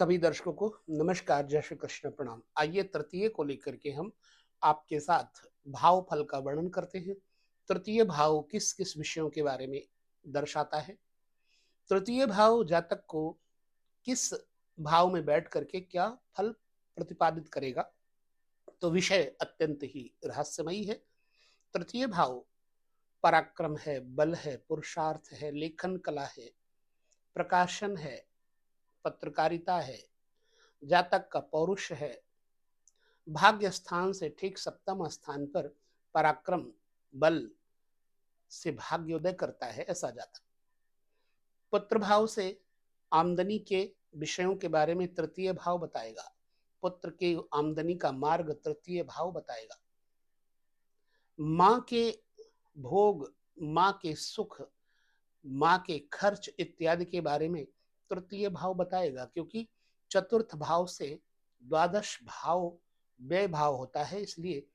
सभी दर्शकों को नमस्कार, जय श्री कृष्ण, प्रणाम। आइए तृतीय को लेकर के हम आपके साथ भाव फल का वर्णन करते हैं। तृतीय भाव किस किस विषयों के बारे में दर्शाता है, तृतीय भाव जातक को किस भाव में बैठ करके क्या फल प्रतिपादित करेगा, तो विषय अत्यंत ही रहस्यमयी है। तृतीय भाव पराक्रम है, बल है, पुरुषार्थ है, लेखन कला है, प्रकाशन है, पत्रकारिता है, जातक का पौरुष है। भाग्य स्थान से ठीक सप्तम स्थान पर पराक्रम बल से भाग्योदय करता है ऐसा जातक। पुत्र भाव से आमदनी के विषयों के बारे में तृतीय भाव बताएगा। पुत्र के आमदनी का मार्ग तृतीय भाव बताएगा। माँ के भोग, माँ के सुख, माँ के खर्च इत्यादि के बारे में तृतीय भाव बताएगा, क्योंकि चतुर्थ भाव से द्वादश भाव व्यय भाव होता है, इसलिए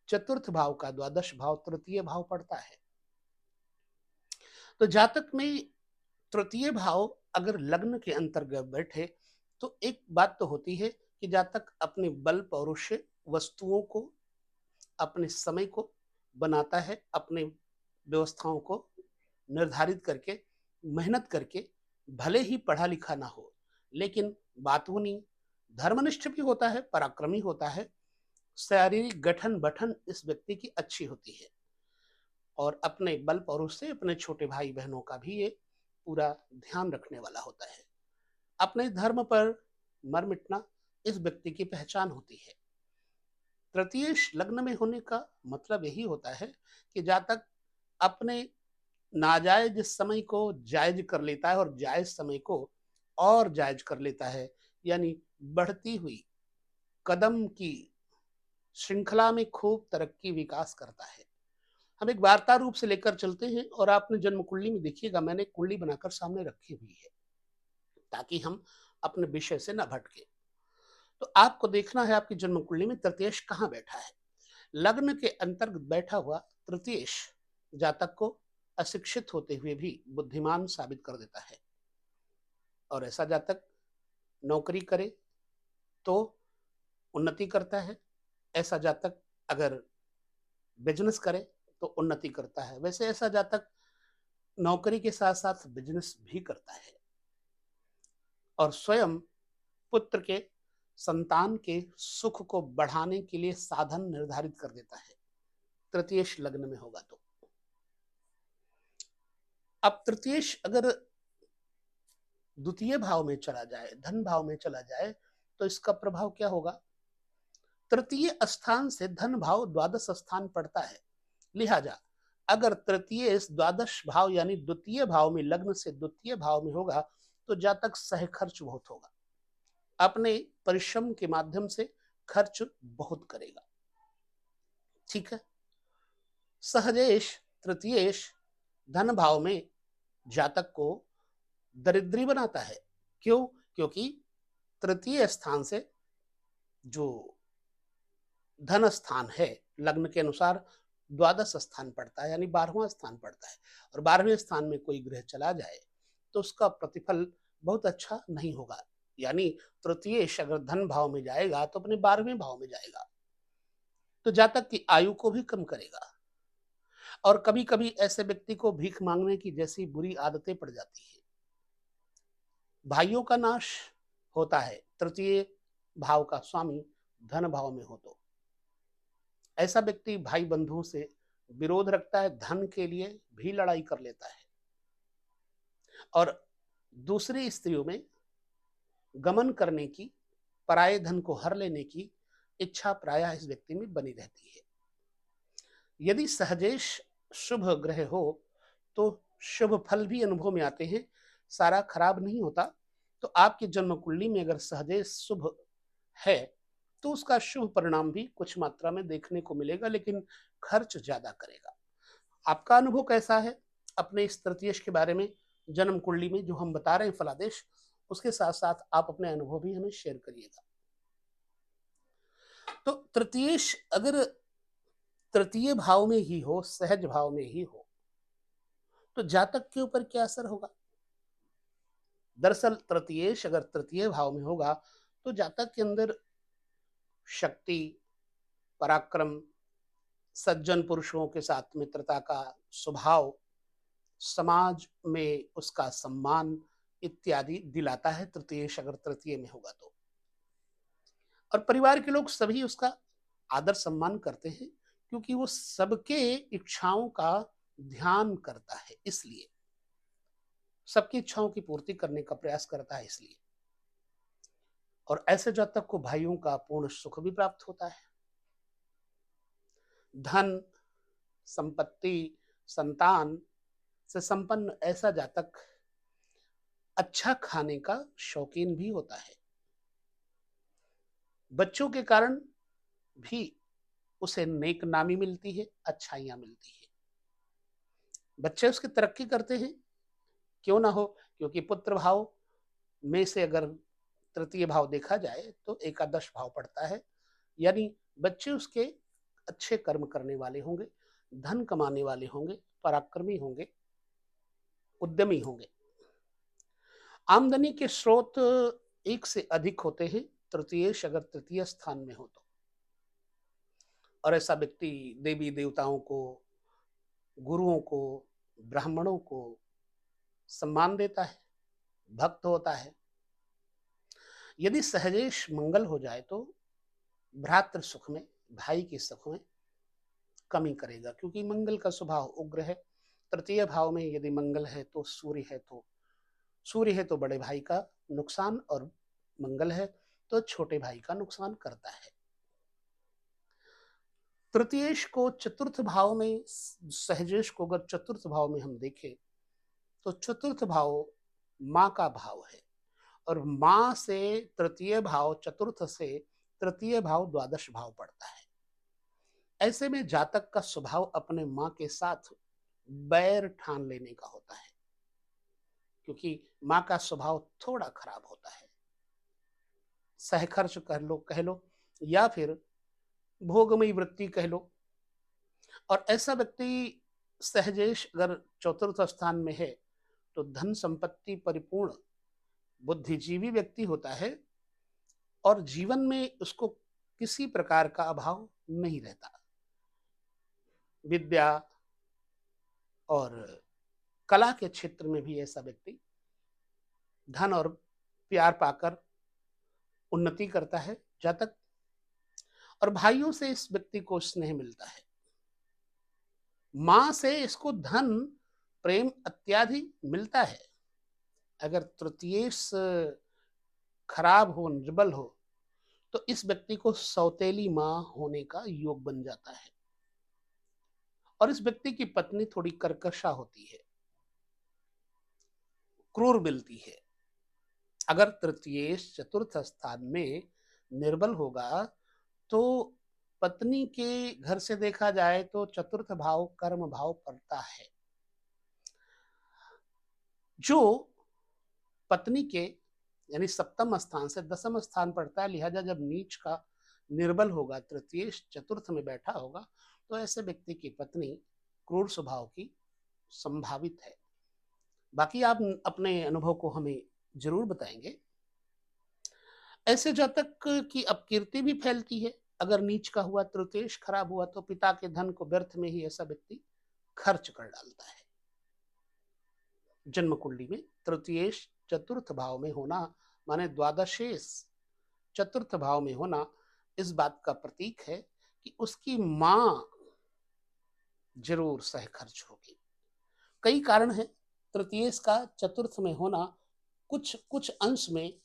चतुर्थ भाव का द्वादश भाव तृतीय भाव पड़ता है। तो जातक में तृतीय भाव अगर लग्न के अंतर्गत बैठे तो एक बात तो होती है कि जातक अपने बल पौरुष वस्तुओं को, अपने समय को बनाता है, अपने व्यवस्थाओं को निर्धारित करके, मेहनत करके, भले ही पढ़ा लिखा ना हो, लेकिन बातूनी धर्मनिष्ठ भी होता है, पराक्रमी होता है, शारीरिक गठन बठन इस व्यक्ति की अच्छी होती है, और अपने बल पौरुष से अपने छोटे भाई बहनों का भी ये पूरा ध्यान रखने वाला होता है। अपने धर्म पर मर मिटना इस व्यक्ति की पहचान होती है। तृतीय लग्न में होने का मतलब यही होता है कि जातक अपने नाजायज समय को जायज कर लेता है और जायज समय को और जायज कर लेता है, यानी बढ़ती हुई कदम की श्रृंखला में खूब तरक्की विकास करता है। हम एक वार्ता रूप से लेकर चलते हैं और आपने जन्म कुंडली में देखिएगा, मैंने कुंडली बनाकर सामने रखी हुई है ताकि हम अपने विषय से न भटके। तो आपको देखना है आपकी जन्म कुंडली में तृतीयेश कहाँ बैठा है। लग्न के अंतर्गत बैठा हुआ तृतीयेश जातक को अशिक्षित होते हुए भी बुद्धिमान साबित कर देता है, और ऐसा जातक नौकरी करे तो उन्नति करता है, ऐसा जातक अगर बिजनेस करे तो उन्नति करता है। वैसे ऐसा जातक नौकरी के साथ साथ बिजनेस भी करता है और स्वयं पुत्र के संतान के सुख को बढ़ाने के लिए साधन निर्धारित कर देता है, तृतीयेश लग्न में होगा तो। अब तृतीयेश अगर द्वितीय भाव में चला जाए, धन भाव में चला जाए, तो इसका प्रभाव क्या होगा। तृतीय स्थान से धन भाव द्वादश स्थान पड़ता है, लिहाजा अगर तृतीय द्वादश भाव यानी द्वितीय भाव में लग्न से द्वितीय भाव में होगा तो जातक सह खर्च बहुत होगा, अपने परिश्रम के माध्यम से खर्च बहुत करेगा। ठीक है। सहजेश तृतीयेश धन भाव में जातक को दरिद्री बनाता है। क्यों? क्योंकि तृतीय स्थान से जो धन स्थान है लग्न के अनुसार द्वादश स्थान पड़ता है, यानी 12वां स्थान पड़ता है, और 12वें स्थान में कोई ग्रह चला जाए तो उसका प्रतिफल बहुत अच्छा नहीं होगा। यानी तृतीयेश अगर धन भाव में जाएगा तो अपने 12वें भाव में जाएगा, तो जातक की आयु को भी कम करेगा, और कभी कभी ऐसे व्यक्ति को भीख मांगने की जैसी बुरी आदतें पड़ जाती है। भाइयों का नाश होता है तृतीय भाव का स्वामी धन भाव में हो तो। ऐसा व्यक्ति भाई बंधुओं से विरोध रखता है, धन के लिए भी लड़ाई कर लेता है, और दूसरी स्त्रियों में गमन करने की, पराये धन को हर लेने की इच्छा प्रायः इस व्यक्ति में बनी रहती है। यदि सहजेश शुभ ग्रह हो तो शुभ फल भी अनुभव में आते हैं, सारा खराब नहीं होता। तो आपकी जन्म कुंडली में अगर सहजेश शुभ है तो उसका शुभ परिणाम भी कुछ मात्रा में देखने को मिलेगा, लेकिन खर्च ज्यादा करेगा। आपका अनुभव कैसा है अपने इस तृतीयेश के बारे में, जन्म कुंडली में जो हम बता रहे हैं फलादेश, उसके साथ साथ आप अपने अनुभव भी हमें शेयर करिएगा। तो तृतीयेश अगर तृतीय भाव में ही हो, सहज भाव में ही हो, तो जातक के ऊपर क्या असर होगा। दरअसल तृतीयेश अगर तृतीय भाव में होगा तो जातक के अंदर शक्ति, पराक्रम, सज्जन पुरुषों के साथ मित्रता का स्वभाव, समाज में उसका सम्मान इत्यादि दिलाता है तृतीयेश अगर तृतीय में होगा तो। और परिवार के लोग सभी उसका आदर सम्मान करते हैं क्योंकि वो सबके इच्छाओं का ध्यान करता है, इसलिए सबकी इच्छाओं की पूर्ति करने का प्रयास करता है इसलिए। और ऐसे जातक को भाइयों का पूर्ण सुख भी प्राप्त होता है। धन, संपत्ति, संतान से संपन्न ऐसा जातक अच्छा खाने का शौकीन भी होता है। बच्चों के कारण भी उसे नेक नामी मिलती है, अच्छाइयां मिलती है। बच्चे उसकी तरक्की करते हैं, क्यों ना हो, क्योंकि पुत्र भाव में से अगर तृतीय भाव देखा जाए तो एकादश भाव पड़ता है, यानी बच्चे उसके अच्छे कर्म करने वाले होंगे, धन कमाने वाले होंगे, पराक्रमी होंगे, उद्यमी होंगे। आमदनी के स्रोत एक से अधिक होते हैं तृतीयेश अगर तृतीय स्थान में हो तो। और ऐसा व्यक्ति देवी देवताओं को, गुरुओं को, ब्राह्मणों को सम्मान देता है, भक्त होता है। यदि सहजेश मंगल हो जाए तो भ्रातृ सुख में, भाई के सुख में कमी करेगा, क्योंकि मंगल का स्वभाव उग्र है। तृतीय भाव में यदि मंगल है तो सूर्य है तो बड़े भाई का नुकसान, और मंगल है तो छोटे भाई का नुकसान करता है। तृतीयेश को चतुर्थ भाव में, सहजेश को अगर चतुर्थ भाव में हम देखें तो चतुर्थ भाव माँ का भाव है, और माँ से तृतीय भाव, चतुर्थ से तृतीय भाव द्वादश भाव पड़ता है। ऐसे में जातक का स्वभाव अपने माँ के साथ बैर ठान लेने का होता है, क्योंकि माँ का स्वभाव थोड़ा खराब होता है। सहखर्च कह लो या फिर भोगमयी वृत्ति कह लो। और ऐसा व्यक्ति सहजेश अगर चतुर्थ स्थान में है तो धन संपत्ति परिपूर्ण बुद्धिजीवी व्यक्ति होता है, और जीवन में उसको किसी प्रकार का अभाव नहीं रहता। विद्या और कला के क्षेत्र में भी ऐसा व्यक्ति धन और प्यार पाकर उन्नति करता है जातक। और भाइयों से इस व्यक्ति को स्नेह मिलता है। मां से इसको धन, प्रेम इत्यादि मिलता है। अगर तृतीयेश खराब हो, निर्बल हो, तो इस व्यक्ति को सौतेली मां होने का योग बन जाता है। और इस व्यक्ति की पत्नी थोड़ी कर्कशा होती है, क्रूर मिलती है। अगर तृतीयेश चतुर्थ स्थान में निर्बल होगा तो पत्नी के घर से देखा जाए तो चतुर्थ भाव कर्म भाव पड़ता है, जो पत्नी के यानी सप्तम स्थान से दसम स्थान पड़ता है। लिहाजा जब नीच का निर्बल होगा, तृतीयेश चतुर्थ में बैठा होगा, तो ऐसे व्यक्ति की पत्नी क्रूर स्वभाव की संभावित है। बाकी आप अपने अनुभव को हमें जरूर बताएंगे। ऐसे जातक की अपकीर्ति भी फैलती है। अगर नीच का हुआ, तृतीयेश खराब हुआ, तो पिता के धन को व्यर्थ में ही ऐसा व्यक्ति खर्च कर डालता है। जन्म कुंडली में तृतीयेश चतुर्थ भाव में होना माने द्वादशेश चतुर्थ भाव में होना इस बात का प्रतीक है कि उसकी मां जरूर सह खर्च होगी। कई कारण है तृतीयेश का चतुर्थ में होना, कुछ कुछ अंश में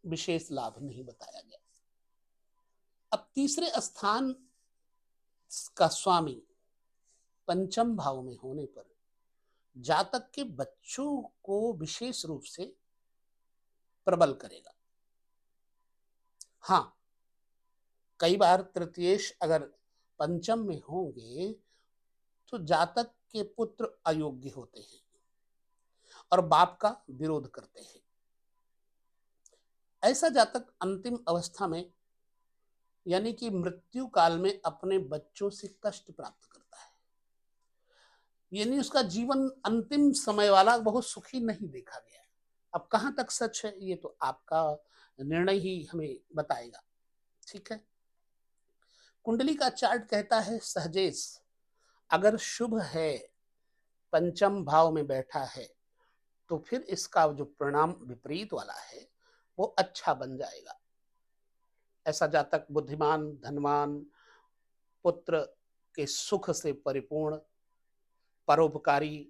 विशेष लाभ नहीं बताया गया। अब तीसरे स्थान का स्वामी पंचम भाव में होने पर जातक के बच्चों को विशेष रूप से प्रबल करेगा। हाँ, कई बार तृतीयेश अगर पंचम में होंगे तो जातक के पुत्र अयोग्य होते हैं और बाप का विरोध करते हैं। ऐसा जातक अंतिम अवस्था में यानी कि मृत्यु काल में अपने बच्चों से कष्ट प्राप्त करता है, यानी उसका जीवन अंतिम समय वाला बहुत सुखी नहीं देखा गया। अब कहाँ तक सच है ये तो आपका निर्णय ही हमें बताएगा। ठीक है। कुंडली का चार्ट कहता है सहजेश अगर शुभ है, पंचम भाव में बैठा है, तो फिर इसका जो परिणाम विपरीत वाला है वो अच्छा बन जाएगा। ऐसा जातक बुद्धिमान, धनवान, पुत्र के सुख से परिपूर्ण, परोपकारी,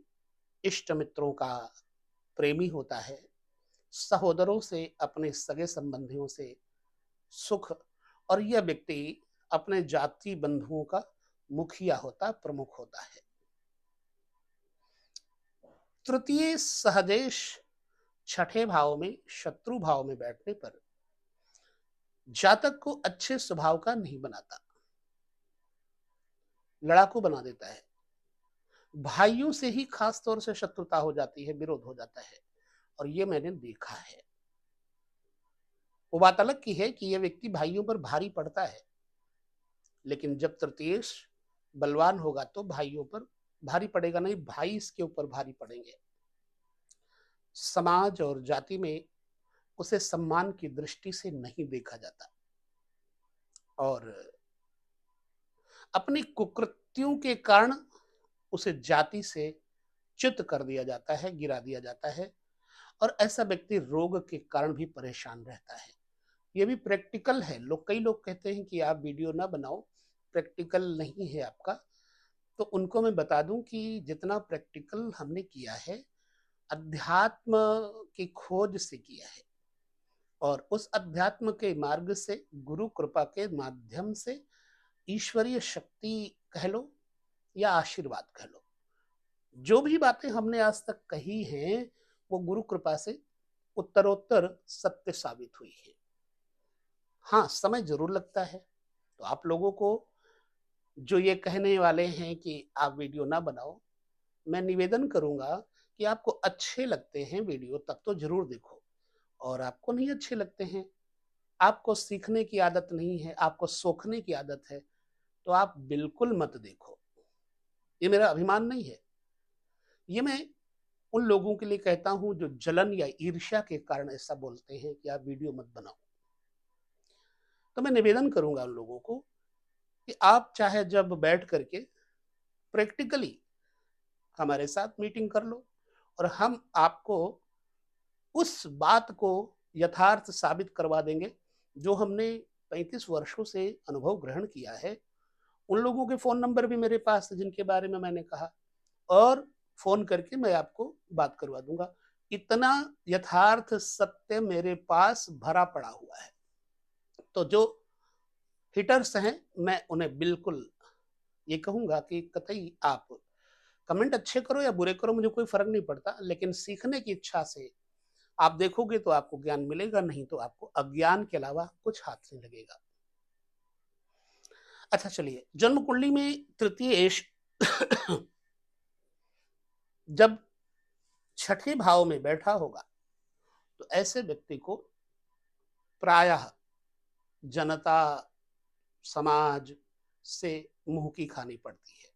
इष्ट मित्रों का प्रेमी होता है, सहोदरों से, अपने सगे संबंधियों से सुख, और यह व्यक्ति अपने जाति बंधुओं का मुखिया होता, प्रमुख होता है। तृतीय सहदेश छठे भाव में, शत्रु भाव में बैठने पर जातक को अच्छे स्वभाव का नहीं बनाता, लड़ाकू बना देता है। भाइयों से ही खास तौर से शत्रुता हो जाती है, विरोध हो जाता है, और ये मैंने देखा है। वो बात अलग की है कि यह व्यक्ति भाइयों पर भारी पड़ता है, लेकिन जब तृतीयेश बलवान होगा तो भाइयों पर भारी पड़ेगा नहीं, भाई इसके ऊपर भारी पड़ेंगे। समाज और जाति में उसे सम्मान की दृष्टि से नहीं देखा जाता, और अपनी कुकृत्यों के कारण उसे जाति से च्युत कर दिया जाता है, गिरा दिया जाता है, और ऐसा व्यक्ति रोग के कारण भी परेशान रहता है। ये भी प्रैक्टिकल है। कई लोग कहते हैं कि आप वीडियो ना बनाओ, प्रैक्टिकल नहीं है आपका, तो उनको मैं बता दूं कि जितना प्रैक्टिकल हमने किया है अध्यात्म की खोज से किया है, और उस अध्यात्म के मार्ग से, गुरु कृपा के माध्यम से, ईश्वरीय शक्ति कह लो या आशीर्वाद कह लो, जो भी बातें हमने आज तक कही हैं वो गुरु कृपा से उत्तरोत्तर सत्य साबित हुई है। हाँ, समय जरूर लगता है। तो आप लोगों को जो ये कहने वाले हैं कि आप वीडियो ना बनाओ, मैं निवेदन करूंगा कि आपको अच्छे लगते हैं वीडियो तब तो जरूर देखो, और आपको नहीं अच्छे लगते हैं, आपको सीखने की आदत नहीं है, आपको सोखने की आदत है, तो आप बिल्कुल मत देखो। ये मेरा अभिमान नहीं है, ये मैं उन लोगों के लिए कहता हूं जो जलन या ईर्ष्या के कारण ऐसा बोलते हैं कि आप वीडियो मत बनाओ। तो मैं निवेदन करूंगा उन लोगों को कि आप चाहे जब बैठ करके प्रैक्टिकली हमारे साथ मीटिंग कर लो, और हम आपको उस बात को यथार्थ साबित करवा देंगे जो हमने 35 वर्षों से अनुभव ग्रहण किया है। उन लोगों के फोन नंबर भी मेरे पास है जिनके बारे में मैंने कहा, और फोन करके मैं आपको बात करवा दूंगा। इतना यथार्थ सत्य मेरे पास भरा पड़ा हुआ है। तो जो हिटर्स हैं, मैं उन्हें बिल्कुल ये कहूंगा कि कतई आप कमेंट अच्छे करो या बुरे करो, मुझे कोई फर्क नहीं पड़ता, लेकिन सीखने की इच्छा से आप देखोगे तो आपको ज्ञान मिलेगा, नहीं तो आपको अज्ञान के अलावा कुछ हाथ नहीं लगेगा। अच्छा चलिए, जन्म कुंडली में तृतीयेश जब छठे भाव में बैठा होगा तो ऐसे व्यक्ति को प्रायः जनता, समाज से मुंह की खानी पड़ती है।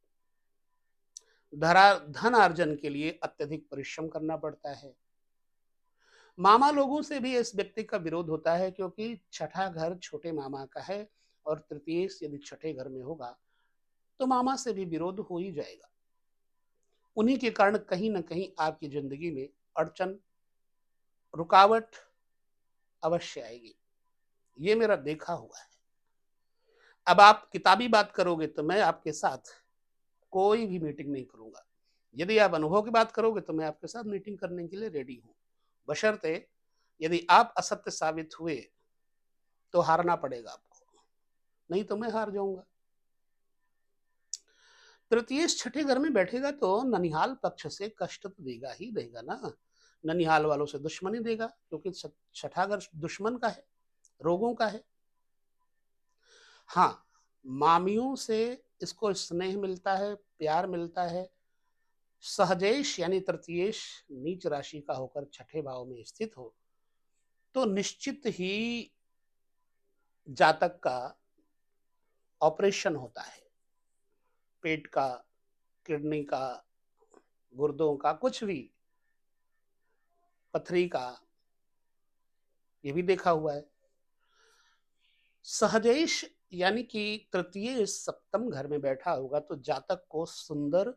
धन अर्जन के लिए अत्यधिक परिश्रम करना पड़ता है। मामा लोगों से भी इस व्यक्ति का विरोध होता है, क्योंकि छठा घर छोटे मामा का है, और तृतीय यदि छठे घर में होगा तो मामा से भी विरोध हो ही जाएगा। उन्हीं के कारण कहीं ना कहीं आपकी जिंदगी में अड़चन, रुकावट अवश्य आएगी। ये मेरा देखा हुआ है। अब आप किताबी बात करोगे तो मैं आपके साथ कोई भी मीटिंग नहीं करूंगा। यदि आप अनुभव की बात करोगे तो मैं आपके साथ मीटिंग करने के लिए रेडी हूं, बशर्ते यदि आप असत्य साबित हुए तो हारना पड़ेगा आपको, नहीं तो मैं हार जाऊंगा। तृतीय छठे घर में बैठेगा तो ननिहाल पक्ष से कष्ट तो देगा ही देगा ना, ननिहाल वालों से दुश्मनी देगा, क्योंकि छठा घर दुश्मन का है, रोगों का है। हाँ, मामियों से इसको स्नेह मिलता है, प्यार मिलता है। सहजेश यानी तृतीयेश नीच राशि का होकर छठे भाव में स्थित हो तो निश्चित ही जातक का ऑपरेशन होता है, पेट का, किडनी का, गुर्दों का, कुछ भी। पथरी का, ये भी देखा हुआ है। सहजेश यानी कि तृतीय सप्तम घर में बैठा होगा तो जातक को सुंदर,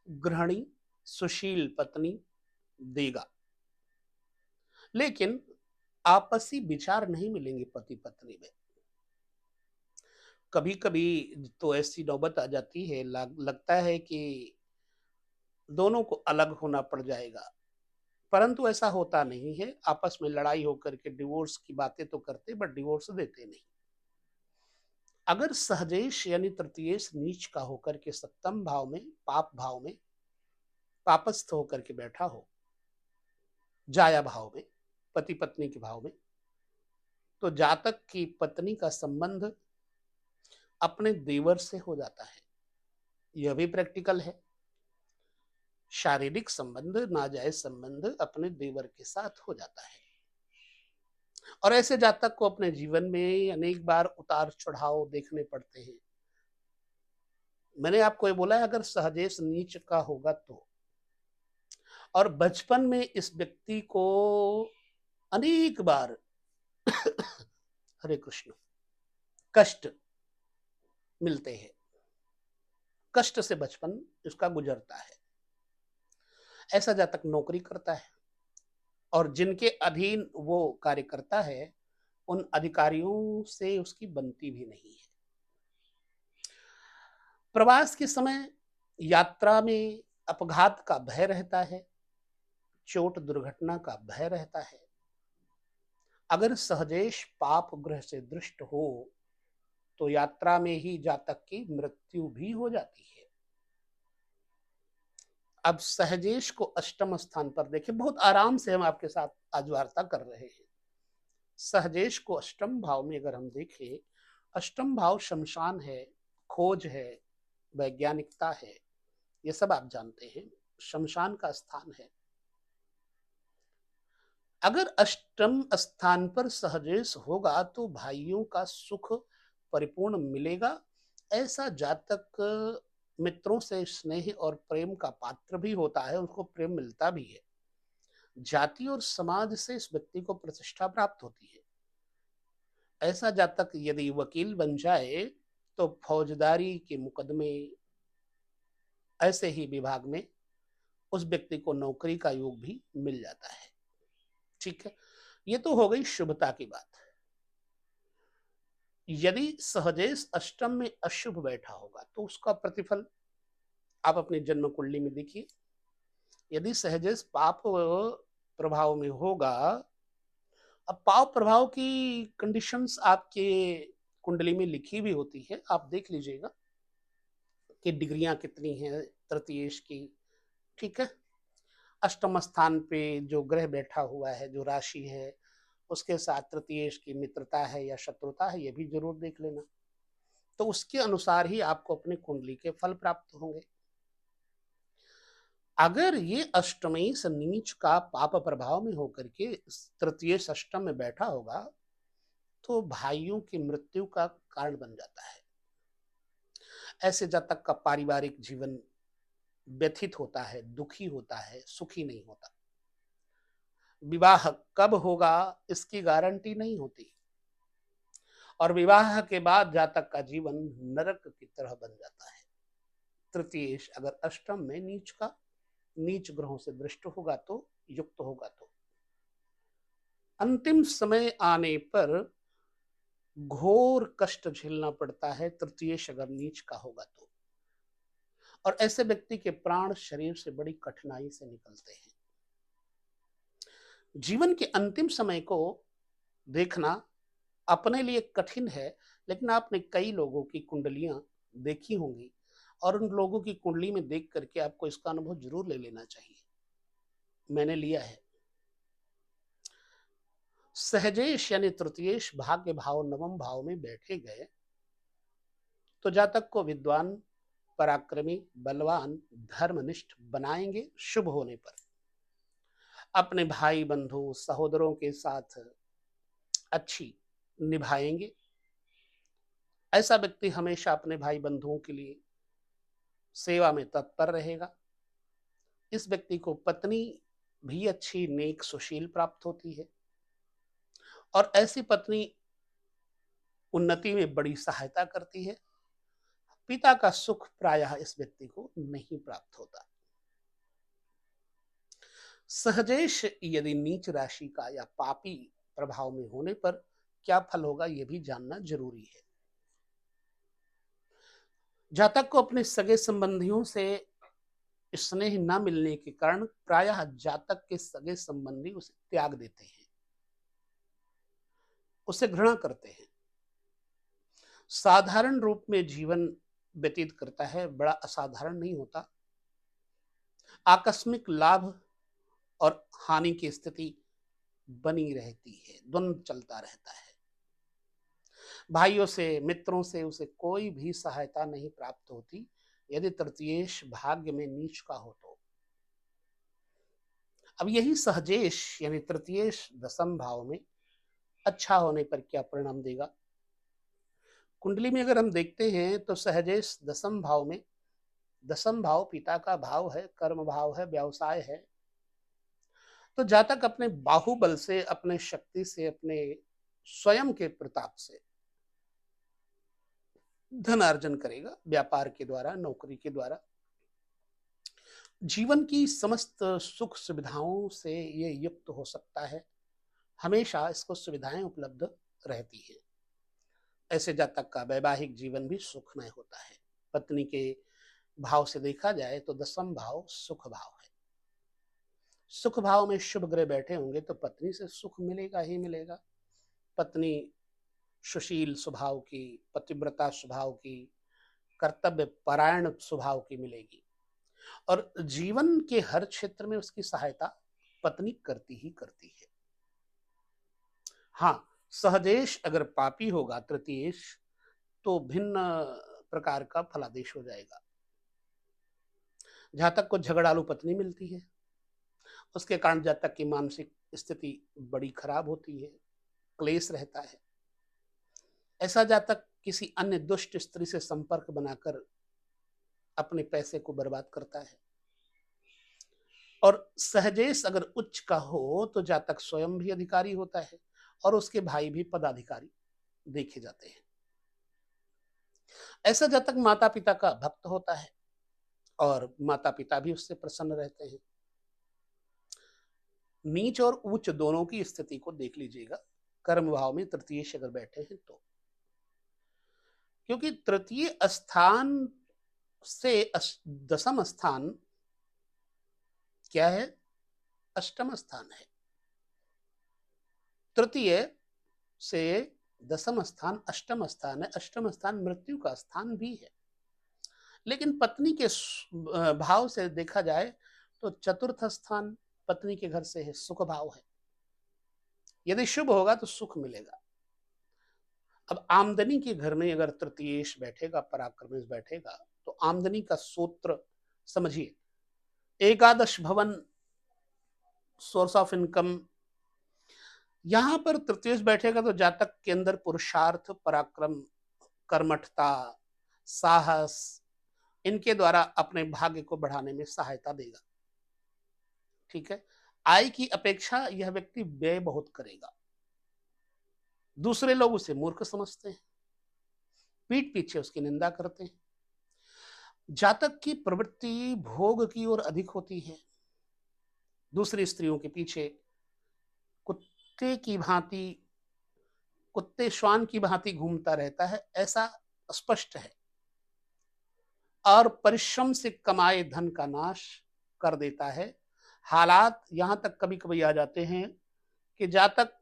गृहिणी, सुशील पत्नी देगा, लेकिन आपसी विचार नहीं मिलेंगे पति पत्नी में। कभी कभी तो ऐसी नौबत आ जाती है, लगता है कि दोनों को अलग होना पड़ जाएगा, परंतु ऐसा होता नहीं है। आपस में लड़ाई होकर के डिवोर्स की बातें तो करते, बट डिवोर्स देते नहीं। अगर सहजेश यानी तृतीयेश नीच का होकर के सप्तम भाव में, पाप भाव में, पापस्थ होकर के बैठा हो, जाया भाव में, पति पत्नी के भाव में, तो जातक की पत्नी का संबंध अपने देवर से हो जाता है। यह भी प्रैक्टिकल है। शारीरिक संबंध, नाजायज संबंध अपने देवर के साथ हो जाता है। और ऐसे जातक को अपने जीवन में अनेक बार उतार चढ़ाव देखने पड़ते हैं। मैंने आपको ये बोला है, अगर सहजेश नीच का होगा तो, और बचपन में इस व्यक्ति को अनेक बार हरे कृष्ण कष्ट मिलते हैं, कष्ट से बचपन इसका गुजरता है। ऐसा जातक नौकरी करता है और जिनके अधीन वो कार्य करता है उन अधिकारियों से उसकी बनती भी नहीं है। प्रवास के समय यात्रा में अपघात का भय रहता है, चोट दुर्घटना का भय रहता है। अगर सहजेश पाप ग्रह से दृष्ट हो तो यात्रा में ही जातक की मृत्यु भी हो जाती है। अब सहजेश को अष्टम स्थान पर देखें, बहुत आराम से हम आपके साथ आज वार्ता कर रहे हैं। सहजेश को अष्टम भाव में अगर हम देखें, अष्टम भाव शमशान है, खोज है, वैज्ञानिकता है, ये सब आप जानते हैं, शमशान का स्थान है। अगर अष्टम स्थान पर सहजेश होगा तो भाइयों का सुख परिपूर्ण मिलेगा। ऐसा जातक मित्रों से स्नेह और प्रेम का पात्र भी होता है, उसको प्रेम मिलता भी है। जाति और समाज से इस व्यक्ति को प्रतिष्ठा प्राप्त होती है। ऐसा जातक यदि वकील बन जाए तो फौजदारी के मुकदमे, ऐसे ही विभाग में उस व्यक्ति को नौकरी का योग भी मिल जाता है। ठीक है, ये तो हो गई शुभता की बात। यदि सहजेश अष्टम में अशुभ बैठा होगा तो उसका प्रतिफल आप अपनी जन्म कुंडली में देखिए। यदि सहजेश पाप प्रभाव में होगा, अब पाप प्रभाव की कंडीशंस आपके कुंडली में लिखी भी होती है, आप देख लीजिएगा कि डिग्रियां कितनी हैं तृतीयेश की। ठीक है, अष्टम स्थान पे जो ग्रह बैठा हुआ है, जो राशि है, उसके साथ तृतीयेश की मित्रता है या शत्रुता है, ये भी जरूर देख लेना। तो उसके अनुसार ही आपको अपने कुंडली के फल प्राप्त होंगे। अगर ये अष्टमी से नीच का पाप प्रभाव में होकर के तृतीय अष्टम में बैठा होगा तो भाइयों की मृत्यु का कारण बन जाता है। ऐसे जातक का पारिवारिक जीवन व्यथित होता है, दुखी होता है, सुखी नहीं होता। विवाह कब होगा इसकी गारंटी नहीं होती, और विवाह के बाद जातक का जीवन नरक की तरह बन जाता है। तृतीयेश अगर अष्टम में नीच का, नीच ग्रहों से दृष्ट होगा तो, युक्त होगा तो अंतिम समय आने पर घोर कष्ट झेलना पड़ता है। तृतीयेश अगर नीच का होगा तो, और ऐसे व्यक्ति के प्राण शरीर से बड़ी कठिनाई से निकलते हैं। जीवन के अंतिम समय को देखना अपने लिए कठिन है, लेकिन आपने कई लोगों की कुंडलियां देखी होंगी और उन लोगों की कुंडली में देख करके आपको इसका अनुभव जरूर ले लेना चाहिए। मैंने लिया है। सहजेश यानी तृतीयेश भाग्य भाव नवम भाव में बैठे गए तो जातक को विद्वान, पराक्रमी, बलवान, धर्मनिष्ठ बनाएंगे। शुभ होने पर अपने भाई बंधु सहोदरों के साथ अच्छी निभाएंगे। ऐसा व्यक्ति हमेशा अपने भाई बंधुओं के लिए सेवा में तत्पर रहेगा। इस व्यक्ति को पत्नी भी अच्छी, नेक, सुशील प्राप्त होती है और ऐसी पत्नी उन्नति में बड़ी सहायता करती है। पिता का सुख प्रायः इस व्यक्ति को नहीं प्राप्त होता। सहजेश यदि नीच राशि का या पापी प्रभाव में होने पर क्या फल होगा, यह भी जानना जरूरी है। जातक को अपने सगे संबंधियों से स्नेह न मिलने के कारण प्रायः जातक के सगे संबंधी उसे त्याग देते हैं, उसे घृणा करते हैं, साधारण रूप में जीवन व्यतीत करता है, बड़ा असाधारण नहीं होता। आकस्मिक लाभ और हानि की स्थिति बनी रहती है, द्वंद्व चलता रहता है। भाइयों से, मित्रों से उसे कोई भी सहायता नहीं प्राप्त होती यदि तृतीयेश भाग्य में नीच का हो तो। अब यही सहजेश यानी तृतीयेश दसम भाव में अच्छा होने पर क्या परिणाम देगा। कुंडली में अगर हम देखते हैं तो सहजेश दसम भाव में, दसम भाव पिता का भाव है, कर्म भाव है, व्यवसाय है। तो जातक अपने बाहुबल से, अपने शक्ति से, अपने स्वयं के प्रताप से धन अर्जन करेगा, व्यापार के द्वारा, नौकरी के द्वारा। जीवन की समस्त सुख सुविधाओं से ये युक्त हो सकता है, हमेशा इसको सुविधाएं उपलब्ध रहती है। ऐसे जातक का वैवाहिक जीवन भी सुखमय होता है। पत्नी के भाव से देखा जाए तो दसम भाव सुख भाव है। सुख भाव में शुभ ग्रह बैठे होंगे तो पत्नी से सुख मिलेगा ही मिलेगा। पत्नी सुशील स्वभाव की, पतिव्रता स्वभाव की, कर्तव्य परायण स्वभाव की मिलेगी और जीवन के हर क्षेत्र में उसकी सहायता पत्नी करती ही करती है। हाँ, सहदेश अगर पापी होगा तृतीयेश तो भिन्न प्रकार का फलादेश हो जाएगा। जातक को झगड़ालू पत्नी मिलती है, उसके कारण जातक की मानसिक स्थिति बड़ी खराब होती है, क्लेश रहता है। ऐसा जातक किसी अन्य दुष्ट स्त्री से संपर्क बनाकर अपने पैसे को बर्बाद करता है। और सहजेश अगर उच्च का हो तो जातक स्वयं भी अधिकारी होता है और उसके भाई भी पदाधिकारी देखे जाते हैं। ऐसा जातक माता पिता का भक्त होता है और माता पिता भी उससे प्रसन्न रहते हैं। नीच और उच्च दोनों की स्थिति को देख लीजिएगा, कर्म भाव में तृतीयेश अगर बैठे हैं तो, क्योंकि तृतीय स्थान से दसम स्थान क्या है, अष्टम स्थान है। तृतीय से दसम स्थान अष्टम स्थान है। अष्टम स्थान मृत्यु का स्थान भी है, लेकिन पत्नी के भाव से देखा जाए तो चतुर्थ स्थान पत्नी के घर से है, सुख भाव है। यदि शुभ होगा तो सुख मिलेगा। अब आमदनी के घर में अगर तृतीयेश बैठेगा, पराक्रमेश बैठेगा तो आमदनी का सूत्र समझिए। एकादश भवन, सोर्स ऑफ इनकम, यहां पर तृतीयेश बैठेगा तो जातक के अंदर पुरुषार्थ, पराक्रम, कर्मठता, साहस, इनके द्वारा अपने भाग्य को बढ़ाने में सहायता देगा। ठीक है। आय की अपेक्षा यह व्यक्ति व्यय बहुत करेगा। दूसरे लोग उसे मूर्ख समझते हैं, पीठ पीछे उसकी निंदा करते हैं। जातक की प्रवृत्ति भोग की ओर अधिक होती है, दूसरी स्त्रियों के पीछे कुत्ते की भांति, कुत्ते श्वान की भांति घूमता रहता है, ऐसा स्पष्ट है। और परिश्रम से कमाए धन का नाश कर देता है। हालात यहां तक कभी कभी आ जाते हैं कि जातक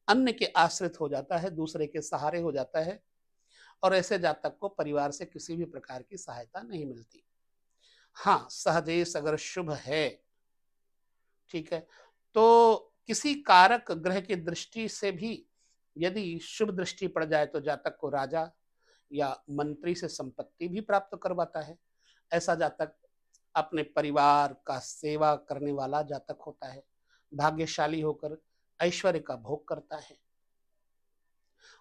अन्य के आश्रित हो जाता है, दूसरे के सहारे हो जाता है और ऐसे जातक को परिवार से किसी भी प्रकार की सहायता नहीं मिलती। हाँ, सहदेश अगर शुभ है, ठीक है, तो किसी कारक ग्रह की दृष्टि से भी यदि शुभ दृष्टि पड़ जाए तो जातक को राजा या मंत्री से संपत्ति भी प्राप्त करवाता है। ऐसा जातक अपने परिवार का सेवा करने वाला जातक होता है, भाग्यशाली होकर ऐश्वर्य का भोग करता है।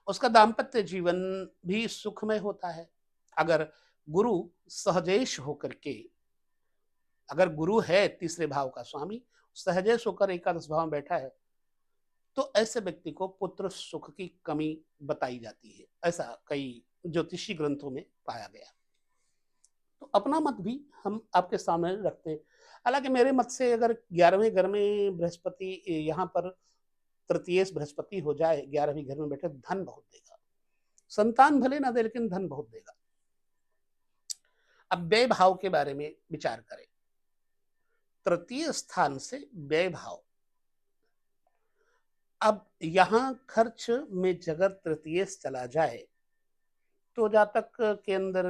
उसका दाम्पत्य जीवन भी सुखमय होता है। अगर गुरु सहजेश होकर के, अगर गुरु है तीसरे भाव का स्वामी सहजेश होकर एकादश भाव में बैठा है, तो ऐसे व्यक्ति को पुत्र सुख की कमी बताई जाती है, ऐसा कई ज्योतिषी ग्रंथों में पाया गया। तो अपना मत भी हम आपके सामने रखते हैं। हालांकि मेरे मत से अगर 11वें घर में बृहस्पति, यहाँ पर तृतीयेश बृहस्पति हो जाए 11वीं घर में बैठे, धन बहुत देगा। संतान भले ना दे, लेकिन धन बहुत देगा। अब व्यय भाव के बारे में विचार करें। तृतीय स्थान से व्यय भाव, अब यहां खर्च में अगर तृतीय चला जाए तो जातक के अंदर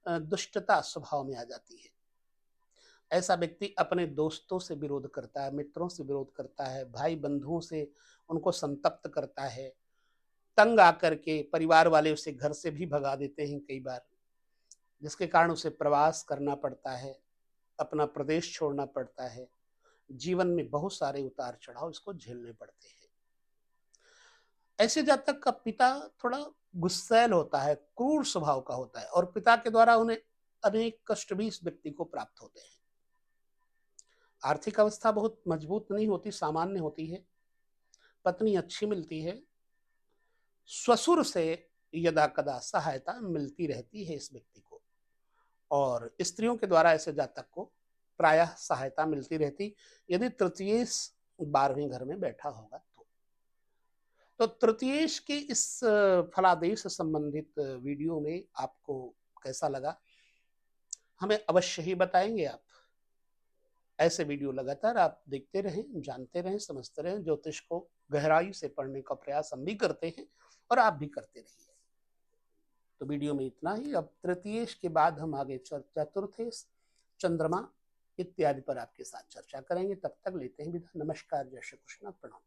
दुष्टता स्वभाव में आ जाती है। ऐसा व्यक्ति अपने दोस्तों से विरोध करता है, मित्रों से विरोध करता है, भाई बंधुओं से उनको संतप्त करता है। तंग आकर के परिवार वाले उसे घर से भी भगा देते हैं कई बार, जिसके कारण उसे प्रवास करना पड़ता है, अपना प्रदेश छोड़ना पड़ता है। जीवन में बहुत सारे उतार चढ़ाव इसको झेलने पड़ते हैं। ऐसे जातक का पिता थोड़ा गुस्सैल होता है, क्रूर स्वभाव का होता है, और पिता के द्वारा उन्हें अनेक कष्ट भी इस व्यक्ति को प्राप्त होते हैं। आर्थिक अवस्था बहुत मजबूत नहीं होती, सामान्य होती है। पत्नी अच्छी मिलती है, ससुर से यदा कदा सहायता मिलती रहती है इस व्यक्ति को, और स्त्रियों के द्वारा ऐसे जातक को प्रायः सहायता मिलती रहती, यदि तृतीयेश 12वें घर में बैठा होगा तो तृतीयेश के इस फलादेश संबंधित वीडियो में आपको कैसा लगा, हमें अवश्य ही बताएंगे आप। ऐसे वीडियो लगातार आप देखते रहें, जानते रहें, समझते रहें। ज्योतिष को गहराई से पढ़ने का प्रयास हम भी करते हैं और आप भी करते रहिए। तो वीडियो में इतना ही। अब तृतीयेश के बाद हम आगे चतुर्थेश, चंद्रमा इत्यादि पर आपके साथ चर्चा करेंगे। तब तक लेते हैं विदा। नमस्कार, जय श्री कृष्ण, प्रणाम।